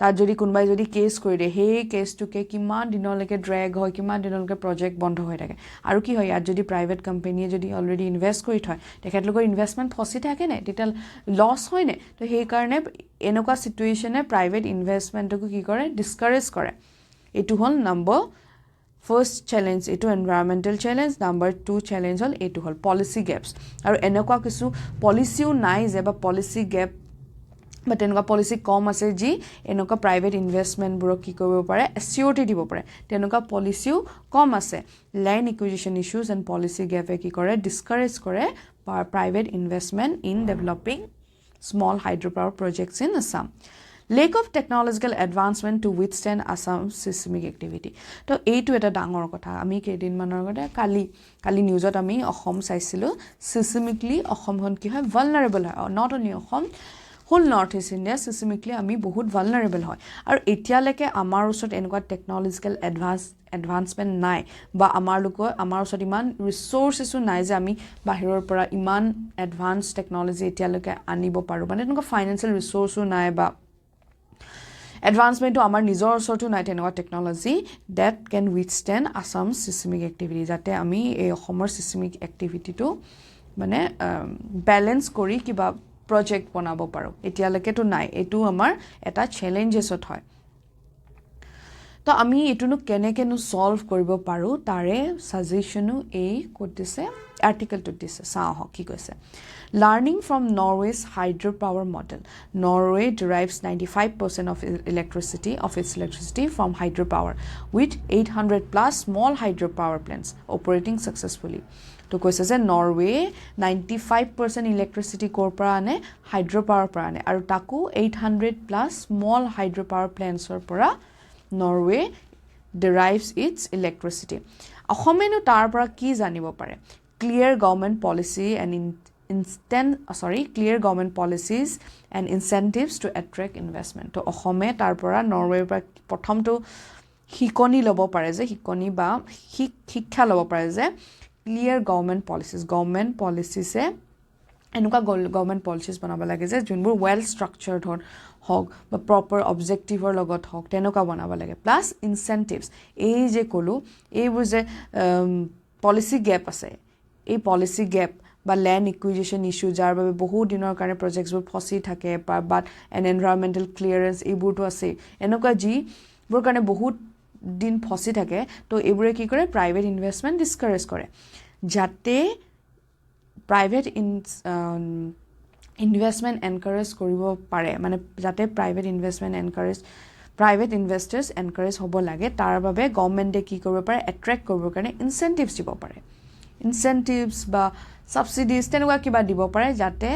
তাত যদি কোনবাই যদি কেস কৰি দিয়ে হে কেসটোকে কিমান দিনলৈকে ড্ৰেগ হয় কিমান দিনলৈকে প্ৰজেক্ট বন্ধ হৈ থাকে আৰু কি হয় ইয়াত যদি প্ৰাইভেট কোম্পানীয়ে যদি অলৰেডি ইনভেষ্ট কৰি থয় তেখেতলোকৰ ইনভেষ্টমেন্ট ফসি থাকে নে তেতিয়া লস হয় নে তো সেই কাৰণে এনেকুৱা সিচুৱেচনে প্ৰাইভেট ইনভেষ্টমেন্টকো কি কৰে ডিসকাৰেজ কৰে এটো হল নম্বৰ ফাৰ্স্ট চ্যালেঞ্জ এটো এনভায়ৰনমেন্টাল চ্যালেঞ্জ নম্বৰ 2 চ্যালেঞ্জ হল এটো হল পলিসি গ্যাপস আৰু এনেকুৱা কিছু পলিসিও নাই যে বা পলিসি গ্যাপ but এনেকুৱা পলিসি কম আছে যি এনেকুৱা প্ৰাইভেট ইনভেষ্টমেন্ট বুৰ কি কৰিব পাৰে এসিউৰিটি দিব পাৰে তেনেকুৱা পলিসিও কম আছে land acquisition issues and policy গ্যাপে কি কৰে ডিসকাৰেজ কৰে private investment in developing small hydropower projects in Assam lack of technological advancement to withstand Assam's seismic activity তো এইটো এটা ডাঙৰ কথা আমি কেইদিন মানৰ আগতে কালি নিউজত আমি অসম চাইছিলো seismically অসমখন কি হয় vulnerable হয় not only Assam whole north east India seismically আমি বহুত vulnerable হয় আৰু এতিয়ালৈকে আমাৰ ওচৰত এনেকুৱা টেকনলজিক্যাল এডভান্সমেন্ট নাই বা আমাৰ ওচৰত ইমান ৰিসোৰ্সেসও নাই যে আমি বাহিৰৰ পৰা ইমান এডভান্স টেকনলজি এতিয়ালৈকে আনিব পাৰো মানে এনেকুৱা ফাইনান্সিয়েল ৰিসোৰ্সও নাই বা এডভান্সমেন্টটো আমাৰ নিজৰ ওচৰতো নাই তেনেকুৱা technology that can withstand Assam's seismic activity যাতে আমি এই অসমৰ seismic activity-টো মানে ব্যালেন্স কৰি কিবা project বনাব পাৰো এতিয়ালৈকে তো নাই এটো আমাৰ এটা চ্যালেঞ্জেছত হয় তো আমি এটুনো কেনেকেনো সলভ কৰিব পাৰো তাৰে সাজেশনো এই কোটিছে আৰ্টিকেলটো দিছে চাও কি কৈছে learning from Norway's hydropower model Norway derives 95% of its electricity from hydropower with 800 plus small hydropower plants operating successfully তো কৈছে যে নৰৱে 95% ইলেক্ট্ৰিচিটি কৰ পৰা আনে হাইড্ৰোপাৱাৰ পৰা আনে আৰু তাকো 800 প্লাস স্মল হাইড্ৰোপাৱাৰ প্লেন্টছৰ পৰা নৰৱে derives its electricity অসমেনো তাৰ পৰা কি জানিব পাৰে clear government policy and clear government policies and incentives to attract investment তো অসমে তাৰ পৰা নৰৱেৰ পৰা প্ৰথমটো হিকনি লব পাৰে যে হিকনি বা শিক্ষা লব পাৰে যে clear government policies এনেকুৱা government policies বনাব লাগে যে যোনবোৰ well structured হওক বা proper objectiveৰ লগত হওক তেনেকুৱা বনাব লাগে plus incentives এই যে কলো এইবোৰ যে policy gap আছে এই policy gap বা land acquisition issue যাৰ বাবে বহু দিনৰ কাৰণে projectsবোৰ ফসি থাকে but an environmental clearance এইবোৰটো আছে এনেকুৱা যি বোৰ কাৰণে বহুত দিন ফসি থাকে তো এইবোৰে কি কৰে প্ৰাইভেট ইনভেষ্টমেন্ট ডিসকাৰেজ কৰে যাতে প্ৰাইভেট ইনভেষ্টমেন্ট এনকাৰেজ কৰিব পাৰে মানে যাতে প্ৰাইভেট ইনভেষ্টৰ্স এনকাৰেজ হ'ব লাগে তাৰ বাবে গভৰ্নমেন্টে কি কৰিব পাৰে এট্ৰেক্ট কৰিব কাৰণে ইনসেন্টিভস দিব পাৰে ইনসেন্টিভস বা সাবসিডিজ তেনেকুৱা কিবা দিব পাৰে যাতে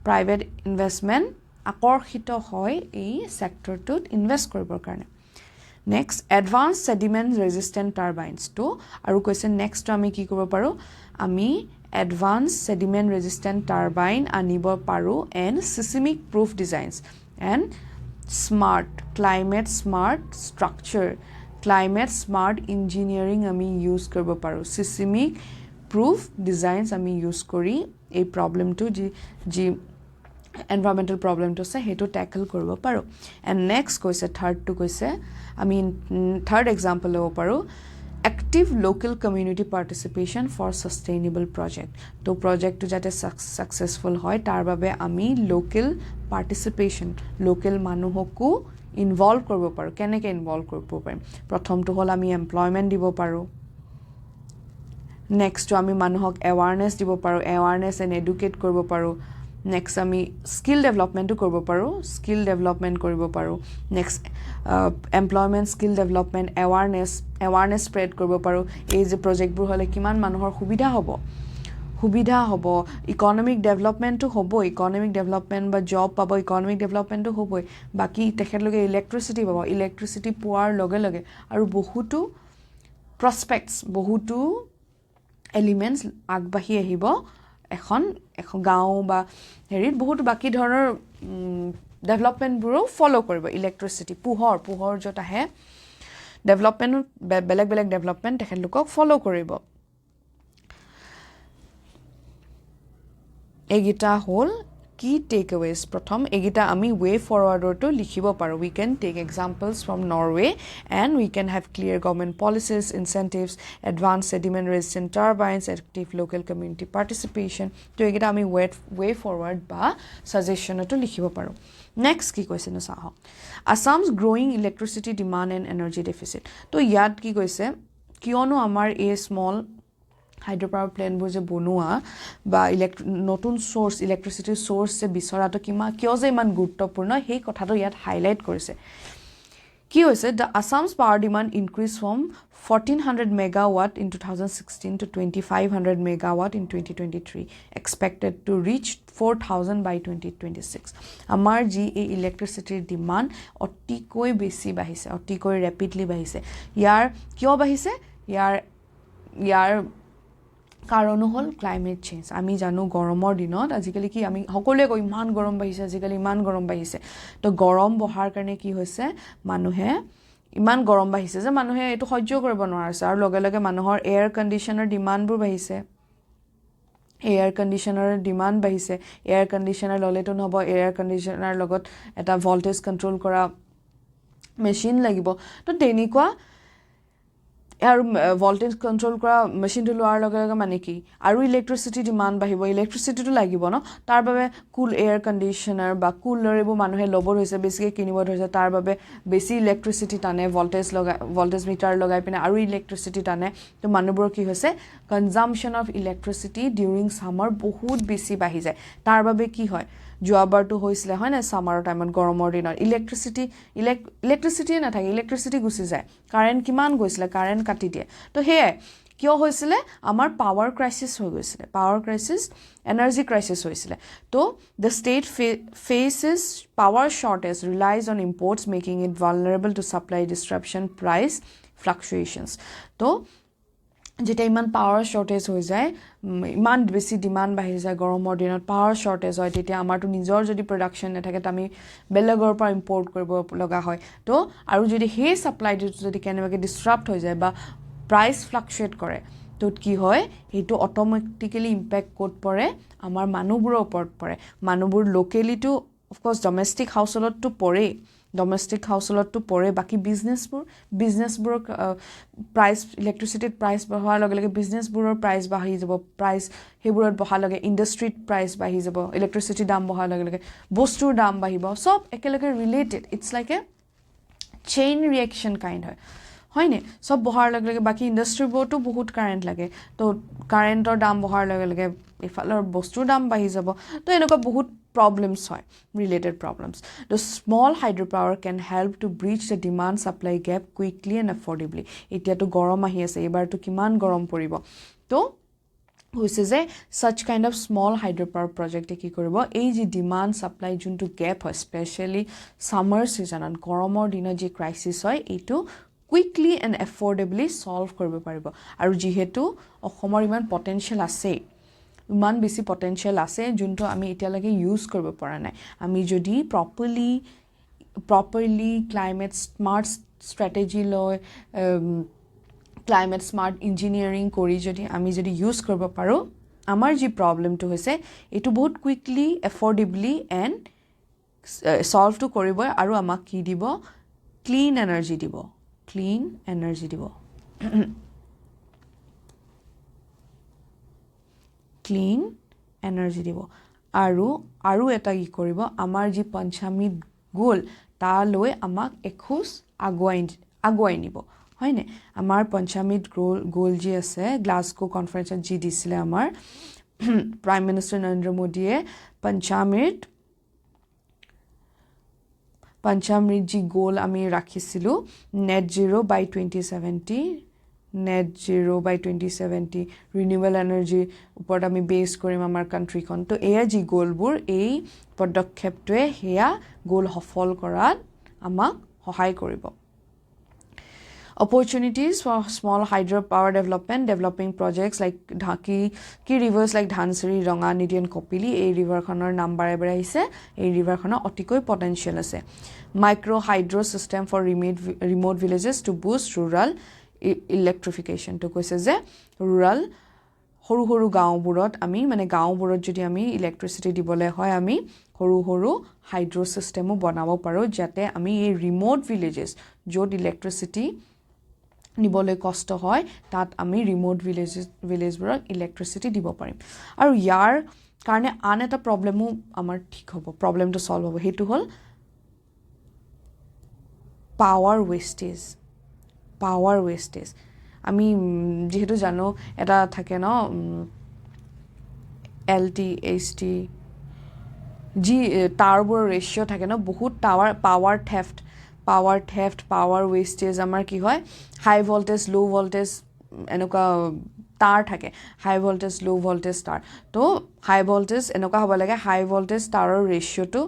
প্ৰাইভেট ইনভেষ্টমেন্ট আকৰ্ষিত হয় এই সেক্টৰটোত ইনভেষ্ট কৰিবৰ কাৰণে Next, advanced sediment resistant turbines to aru question next to ami ki koribo paru ami advanced sediment resistant turbine anibo paru and seismic proof designs and smart climate smart structure climate smart engineering আমি use কৰিব পাৰোঁ seismic proof designs আমি use কৰি এই প্ৰবলেমটো যি environmental problem to say hetu tackle korbo paro and next koise third to koise I mean third example lo paro active local community participation for sustainable project to project to jate successful hoy tar babe ami local participation local manuhoku involve korbo paro keneke involve korbo parim prothom to hol ami employment dibo paro next to ami manuhok awareness dibo paro awareness and educate korbo paro next ami skill development to korbo paro skill development koribo paro next employment skill development awareness spread koribo paro ei je project bur hole kiman manuhor সুবিধা হবো economic development to hobo economic development ba job pabo economic development to hobo baki tekhetloge electricity puar loge loge aru bohutu prospects bohutu elements agbahi ahibo এখন গাঁও বা হেৰিত বহুত বাকি ধৰণৰ development bureau ফলো কৰিব ইলেক্ট্ৰিসিটি পোহৰ যত আহে ডেভেলপমেন্ট বেলেগ ডেভেলপমেন্ট তেখেত লোকক ফলো কৰিব এগিটা হল key takeaways prothom egita ami way forward to likhibo paro we can take examples from Norway and we can have clear government policies incentives advanced sediment resistant turbines active local community participation to egita ami way forward ba suggestion to likhibo paro next ki koise no saho Assam's growing electricity demand and energy deficit to yat ki koise kiyono amar a small hydropower plant bur je bonua ba notun source electricity source se bisara to kima kyo je iman gurutopurno hei kotha to yat highlight korise ki hoise the Assam's power demand increased from 1400 megawatt in 2016 to 2500 megawatt in 2023 expected to reach 4000 by 2026 amar ji a electricity demand otikoi besi bahise otikoi rapidly bahise yar kyo bahise yar কারণ হল climate change আমি জানো গৰমৰ দিনত আজিকালি কি আমি সকলোৱে কই ইমান গৰম বাহিছে আজিকালি ইমান গৰম বাহিছে তো গৰম বহাৰ কাৰণে কি হৈছে মানুহে ইমান গৰম বাহিছে যে মানুহে এটো সহ্য কৰিব নোৱাৰিছে আৰু লগে লগে মানুহৰ এয়াৰ কন্ডিশনাৰ ডিমান্ড বোৰ বাহিছে এয়াৰ কন্ডিশনাৰ ডিমান্ড বাহিছে এয়াৰ কন্ডিশনাৰ ললেটো নহব এয়াৰ কন্ডিশনাৰ লগত এটা ভল্টেজ কন্ট্ৰোল কৰা মেচিন লাগিব তো তেনেকুৱা আৰু ভল্টেজ কন্ট্ৰোল কৰা মেচিনটো লোৱাৰ লগে লগে মানে কি আৰু ইলেক্ট্ৰিসিটি ডিমান্ড বাহিব ইলেক্ট্ৰিসিটি তো লাগিব ন তাৰ বাবে কুল এয়াৰ কন্ডিশনাৰ বা কুলাৰ এব মানুহে লবৰ হৈছে বেছিকে কিনিব ধৰিছে তাৰ বাবে বেছি ইলেক্ট্ৰিসিটি টানে ভল্টেজ মিটাৰ লগাই পিনে আৰু ইলেক্ট্ৰিসিটি টানে তো মানুহবোৰ কি হৈছে কনজাম্পশন অফ ইলেক্ট্ৰিসিটি ডিউৰিং সামাৰ বহুত বেছি বাহি যায় তাৰ বাবে কি হয় জোৱাবাৰটো হৈছিলে হয় না সামাৰৰ টাইমত গৰমৰ দিনত ইলেক্ট্ৰিসিটি না থাকে ইলেক্ট্ৰিসিটি গুছি যায় কাৰেন্ট কিমান গৈছিলে কাৰেন্ট কাটি দিয়ে তো হে কিয় হৈছিলে আমাৰ পাৱাৰ ক্ৰাইসিস হৈ গৈছিলে পাৱাৰ ক্ৰাইসিস এনাৰ্জি ক্ৰাইসিস হৈছিলে তো the state faces power shortage relies on imports making it vulnerable to supply disruption price fluctuations তো যেটা ইমান পাৱাৰ শৰ্টেজ হৈ যায় ইমান বেছি ডিমান্ড বাঢ়ি যায় গৰমৰ দিনত পাৱাৰ শৰ্টেজ হয় তেতিয়া আমাৰটো নিজৰ যদি প্ৰডাকশন নাথাকে আমি বেলেগৰ পৰা ইম্পৰ্ট কৰিব লগা হয় তো আৰু যদি হে সাপ্লাইটো যদি কেনেবাকে ডিসৰাপ্ট হৈ যায় বা প্ৰাইস ফ্লাকচুৱেট কৰে তো কি হয় হেতু অটোমেটিক্যালি ইম্প্যাক্ট কোড পৰে আমাৰ মানুহবোৰৰ ওপৰত পৰে মানুহবোৰ locally too of course domestic household too পৰে domestic household to pore baki business bur price electricity price bahar lage business bur price bahi jabo price heburot bahar lage industry price bahi jabo electricity dam bahar lage bostur dam bahibo sob ekelage related it's like a chain reaction kind hoy ne sob bahar lage baki industry bor to bahut current lage to current or dam bahar lage efalor bostur dam bahi jabo to enoko bahut problems hoy related problems the small hydropower can help to breach the demand supply gap quickly and affordably etia to gorom ahi ase ebar to kiman gorom poribo to hoise je such kind of small hydropower project ki koribo ei ji demand supply jun to gap hoy especially summer season and goromor dino ji crisis hoy etu quickly and affordably solve koribo paribo aru jihetu ohomor iman potential ase ইমান বেছি potential আছে যোনটো আমি এতিয়া লাগে use কৰিব পৰা নাই আমি যদি properly properly climate smart strategy লয় climate smart engineering কৰি যদি আমি যদি ইউজ কৰিব পাৰো আমাৰ যি প্ৰবলেমটো হৈছে এটো বহুত quickly affordably and solve to কৰিব আৰু আমাক কি দিব clean energy দিব clean energy দিব আৰু এটা কি কৰিব আমাৰ যি পঞ্চামৃত গোল তা লৈ আমাক এখোজ আগুৱাই নিব হয়নে আমাৰ পঞ্চামৃত গোল যি আছে গ্লাসগো কনফাৰেন্সত যি দিছিলে আমাৰ প্ৰাইম মিনিষ্টাৰ নৰেন্দ্ৰ মোদীয়ে পঞ্চামৃত যি গোল আমি ৰাখিছিলো net zero by 2070 renewable energy ওপৰত আমি বেস কৰিম আমাৰ কান্ট্ৰিখন তো এয়া যি গোলবোৰ এই পদক্ষেপটোৱে হেয়া গোল সফল কৰাত আমাক সহায় কৰিব opportunities for small hydropower development developing projects like ki rivers like ধানচিৰি Ranganadi and Kopili এই river খনৰ নাম বাৰে বাৰে আহিছে এই river খনৰ অতিকৈ potential আছে micro hydro system for remote villages to boost rural electrification to কৈছে যে rural হৰু গাঁওবোৰত আমি মানে গাঁওবোৰত যদি আমি ইলেক্ট্ৰিসিটি দিবলে হয় আমি হৰু হাইড্ৰো সিস্টেমও বনাব পাৰো যাতে আমি এই ৰিমোট ভিলেজেস যত ইলেক্ট্ৰিসিটি নিবলে কষ্ট হয় তাত আমি ৰিমোট ভিলেজবোৰত ইলেক্ট্ৰিসিটি দিব পাৰিম আৰু ইয়াৰ কাৰণে আন এটা প্ৰবলেমও আমাৰ ঠিক হ'ব প্ৰবলেমটো সলভ হ'ব হেতু হল power wastage আমি যেহেতু জানো এটা থাকে ন LTHT জি টাৱাৰবোৰ ৰেশিও থাকে ন বহুত power theft power wastage আমাৰ কি হয় high voltage low voltage এনেকুৱা তাৰ থাকে high voltage low voltage তাৰ তো high voltage এনেকুৱা হ'ব লাগে high voltage তাৰৰ ৰেশিওটো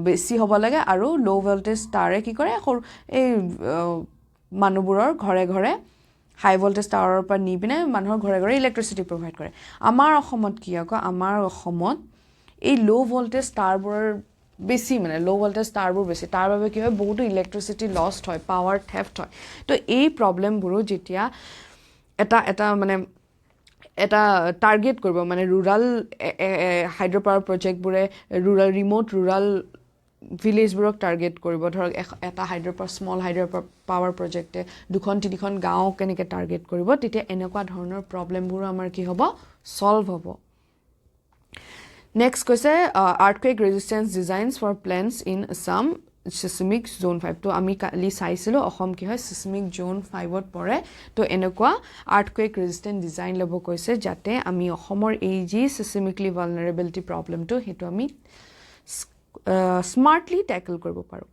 বেছি হ'ব লাগে আৰু low voltage তাৰে কি কৰে এই মানুহবোৰৰ ঘৰে high voltage tower পৰা নি পিনে মানুহৰ ঘৰে ইলেক্ট্ৰিসিটি প্ৰভাইড কৰে আমাৰ অসমত কি আকৌ আমাৰ অসমত এই লো ভোল্টেজ তাৰবোৰ বেছি মানে লো ভোল্টেজ তাৰবোৰ বেছি তাৰ বাবে কি হয় বহুত ইলেক্ট্ৰিসিটি লস্ট হয় পাৱাৰ থেফট হয় তো এই প্ৰবলেমবোৰ যেতিয়া এটা মানে এটা টাৰ্গেট কৰিব মানে ৰুৰাল হাইড্ৰো পাৱাৰ প্ৰজেক্টবোৰে ৰিমোট ৰুৰাল ভিলেজবোৰক টাৰ্গেট কৰিব ধৰক এটা স্মল হাইড্ৰো পাৱাৰ প্ৰজেক্টে দুখন তিনিখন গাঁও কেনেকৈ টাৰ্গেট কৰিব তেতিয়া এনেকুৱা ধৰণৰ প্ৰবলেমবোৰ আমাৰ কি হ'ব সলভ হ'ব Next কৈছে earthquake resistance designs for plants in Assam seismic zone 5 তো আমি কালি চাইছিলো অসম কি হয় seismic zone 5 ত পৰে তো এনেকুৱা earthquake resistant design লব কৈছে যাতে আমি অসমৰ এই যি seismically vulnerability problem তো হেতু আমি smartly tackle কৰিব পাৰো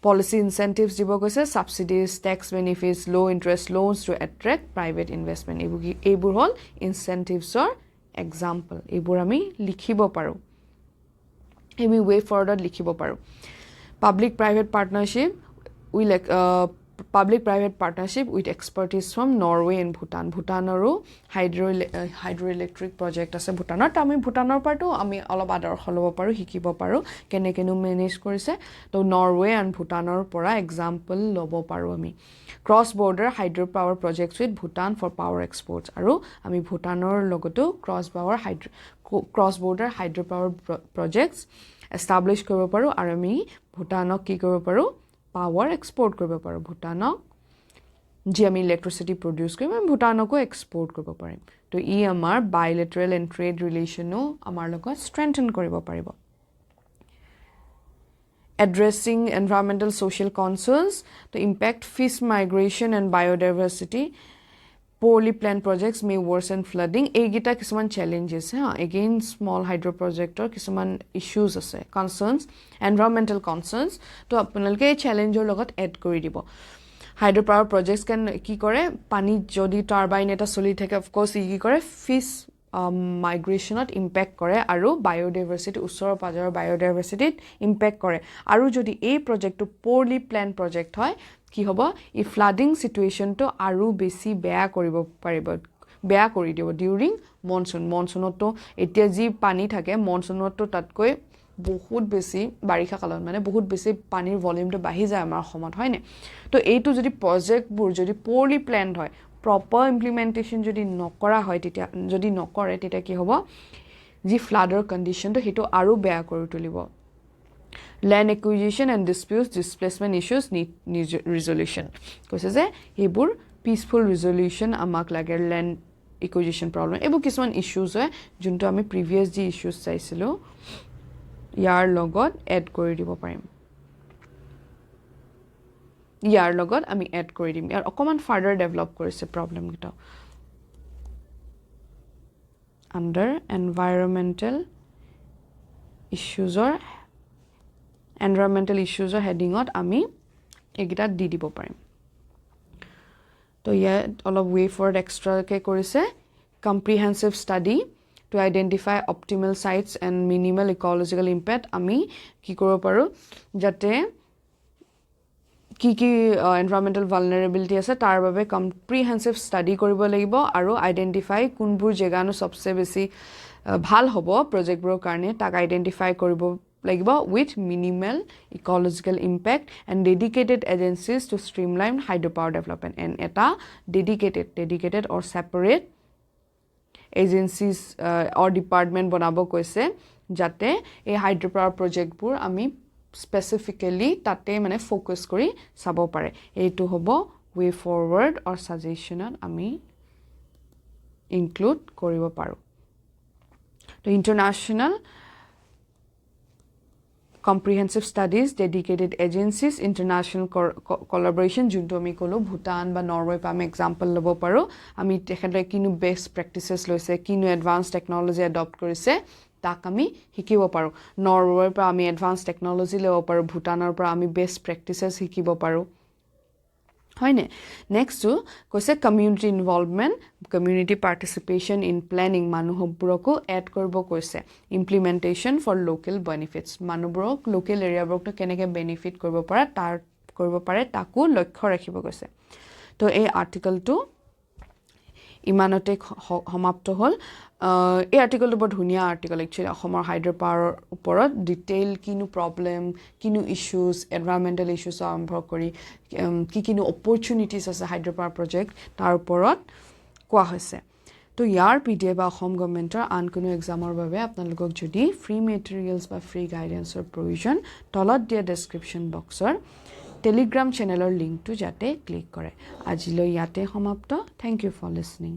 policy incentives দিব কৈছে subsidies tax benefits low interest loans to attract private investment এইবোৰ হল incentives or example এইবোৰ আমি লিখিব পাৰো আমি way forward লিখিব পাৰো public private partnership with expertise from Norway and Bhutan Bhutanৰো hydroelectric project আছে ভুটানত আমি ভুটানৰ পাৰটো আমি অলপ আদৰ্শ লব পাৰো শিকিব পাৰো কেনেকেনো মেনেজ কৰিছে তো নৰৱে and ভুটানৰ পৰা example লব পাৰো আমি cross border hydropower projects with Bhutan for power exports আৰু আমি ভুটানৰ লগতো cross border hydropower projects establish কৰিব পাৰো আৰু আমি ভুটানক কি কৰিব পাৰো power export কৰিব পাৰো ভুটানক যি আমি ইলেক্ট্ৰিসিটি প্ৰডিউস কৰিম আমি ভুটানকো এক্সপোৰ্ট কৰিব পাৰিম তো ই আমাৰ bilateral and trade relationও আমাৰ লগত strengthen কৰিব পাৰিব addressing environmental social concerns to impact fish migration and biodiversity poorly planned projects may worsen flooding egita kisuman challenges again small hydro project or kisuman issues ase concerns environmental concerns to apnalke challenge or logot add kori dibo hydropower projects can ki kore pani jodi turbine eta soli thake of course ki kore fish migration at impact kore aru biodiversity usor pajor biodiversity impact kore aru jodi ei project to poorly planned project hoy কি হ'ব ই flooding situation তো আৰু বেছি বেয়া কৰিব পাৰিব বেয়া কৰি দিব ডিউৰিং মনসুন মনসুনত তো এতিয়া যি পানী থাকে মনসুনত তো তাতকৈ বহুত বেছি বাৰিষা কালত মানে বহুত বেছি পানীৰ ভলিউমটো বাঢ়ি যায় আমাৰ অসমত হয়নে তো এইটো যদি প্ৰজেক্টবোৰ যদি প'ৰলি প্লেনড হয় প্ৰপাৰ ইমপ্লিমেন্টেশ্যন যদি নকৰা হয় তেতিয়া যদি নকৰে তেতিয়া কি হ'ব যি ফ্লাডৰ কণ্ডিশ্যনটো সেইটো আৰু বেয়া কৰি তুলিব land acquisition and disputes displacement issues need resolution কৈছে যে এইবোৰ peaceful resolution আমাক লাগে land acquisition problem এইবোৰ কিছুমান ইস্যুজ হয় যোনটো আমি প্ৰিভিয়াছ যি ইস্যুজ চাইছিলোঁ ইয়াৰ লগত এড কৰি দিব পাৰিম ইয়াৰ লগত আমি এড কৰি দিম ইয়াৰ অকমান ফাৰ্দাৰ ডেভেলপ কৰিছে প্ৰবলেম গিটা under environmental issues headingত আমি এগিটা দি দিব পাৰিম তো ইয়াত অলপ way forward extra কে কৰিছে comprehensive study to identify optimal sites and minimal ecological impact আমি কি কৰিব পাৰো যাতে কি environmental vulnerability আছে তাৰ বাবে comprehensive study কৰিব লাগিব আৰু identify কোনবোৰ জেগানো সবচে বেছি ভাল হ'ব প্ৰজেক্টবোৰৰ কাৰণে তাক identify কৰিব লাগিব with minimal ecological impact and dedicated agencies to streamline hydropower development and eta dedicated or separate agencies or department বনাব কৈছে যাতে এই hydropower projectবোৰ আমি specifically তাতে মানে ফোকাস কৰি চাব পাৰে এইটো হ'ব way forward or suggestionত আমি include কৰিব পাৰো তো international comprehensive studies dedicated agencies international collaboration junto ami kolo Bhutan ba Norway pa ami example lobo paro ami tekhele kinu best practices loise kinu advanced technology adopt korise tak ami hikibo paro Norway pa ami advanced technology lobo paro Bhutanor pa ami best practices hikibo paro hoine next to koise community involvement community participation in planning manuhburoko add korbo koise implementation for local benefits manubrok local area brok to keneke benefit korbo pare taku লক্ষ্য ৰাখিব কৈছে তো এই আৰ্টিকেলটো ইমানতে সমাপ্ত হল এই আৰ্টিকেলটো বৰ ধুনিয়া আৰ্টিকেল একচুয়ালি অসমৰ হাইড্ৰ পাৱাৰৰ ওপৰত ডিটেইল কিনো প্ৰবলেম কিনো ইস্যুজ এনভায়ৰনমেন্টাল ইস্যুজ আৰম্ভ কৰি কিনো অপৰচুনিটিজ আছে হাইড্ৰ পাৱাৰ প্ৰজেক্ট তাৰ ওপৰত কোৱা হৈছে তো ইয়াৰ পিডিএফ বা অসম গভৰ্ণমেণ্টৰ আন কোনো এক্সামৰ বাবে আপোনালোকক যদি ফ্ৰী মেটেৰিয়েলছ বা ফ্ৰী গাইডেন্সৰ প্ৰয়োজন তলত দিয়া ডেসক্ৰিপচন বক্সৰ টেলিগ্ৰাম চেনেলৰ লিংকটো যাতে ক্লিক কৰে আজিলৈ ইয়াতে সমাপ্ত থ্যাংক ইউ ফৰ লিসনিং